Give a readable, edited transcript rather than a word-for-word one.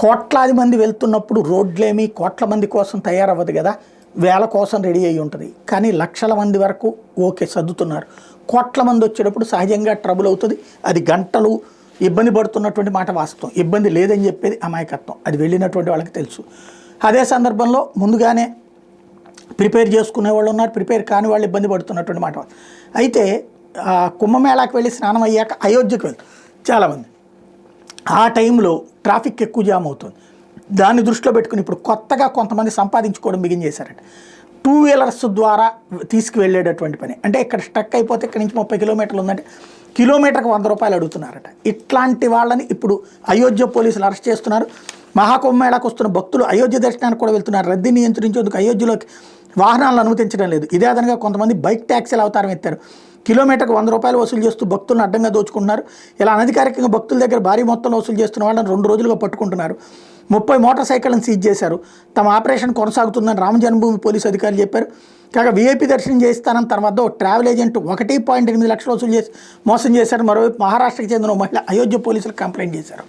కోట్లాది మంది వెళ్తున్నప్పుడు రోడ్లేమి కోట్ల మంది కోసం తయారవ్వదు కదా, వేల కోసం రెడీ అయ్యి ఉంటుంది. కానీ లక్షల మంది వరకు ఓకే సర్దుతున్నారు. కోట్ల మంది వచ్చేటప్పుడు సహజంగా ట్రబుల్ అవుతుంది. అది గంటలు ఇబ్బంది పడుతున్నటువంటి మాట వాస్తవం. ఇబ్బంది లేదని చెప్పేది అమాయకత్వం. అది వెళ్ళినటువంటి వాళ్ళకి తెలుసు. అదే సందర్భంలో ముందుగానే ప్రిపేర్ చేసుకునే వాళ్ళు ఉన్నారు, ప్రిపేర్ కాని వాళ్ళు ఇబ్బంది పడుతున్నటువంటి మాట. అయితే కుంభమేళాకి వెళ్ళి స్నానం అయ్యాక అయోధ్యకు వెళ్తారు చాలామంది. ఆ టైంలో ట్రాఫిక్ ఎక్కువ జామ్ అవుతుంది. దాన్ని దృష్టిలో పెట్టుకుని ఇప్పుడు కొత్తగా కొంతమంది సంపాదించుకోవడం బిగిన్ చేశారట. 2 వీలర్స్ ద్వారా తీసుకువెళ్ళేటటువంటి పని. అంటే ఇక్కడ స్టక్ అయిపోతే ఇక్కడ నుంచి 30 కిలోమీటర్లు ఉందంటే కిలోమీటర్కి 100 రూపాయలు అడుగుతున్నారట. ఇట్లాంటి వాళ్ళని ఇప్పుడు అయోధ్య పోలీసులు అరెస్ట్ చేస్తున్నారు. మహాకుంభమేళాకు వస్తున్న భక్తులు అయోధ్య దర్శనానికి కూడా వెళ్తున్నారు. రద్దీ నియంత్రించేందుకు అయోధ్యలోకి వాహనాలను అనుమతించడం లేదు. ఇదే అదనంగా కొంతమంది బైక్ ట్యాక్సీల అవతారం ఎత్తారు. కిలోమీటర్కి 100 రూపాయలు వసూలు చేస్తూ భక్తులను అడ్డంగా దోచుకుంటున్నారు. ఇలా అనధికారికంగా భక్తుల దగ్గర భారీ మొత్తంలో వసూలు చేస్తున్న వాళ్ళని 2 రోజులుగా పట్టుకుంటున్నారు. 30 మోటార్ సైకిళ్లను సీజ్ చేశారు. తమ ఆపరేషన్ కొనసాగుతుందని రామ జన్మభూమి పోలీసు అధికారులు చెప్పారు. కాగా వీఐపీ దర్శనం చేయిస్తానని తన వద్ద ట్రావెల్ ఏజెంట్ 1.8 లక్షలు వసూలు చేసి మోసం చేశారు. మరోవైపు మహారాష్ట్రకి చెందిన మహిళ అయోధ్య పోలీసులకు కంప్లైంట్ చేశారు.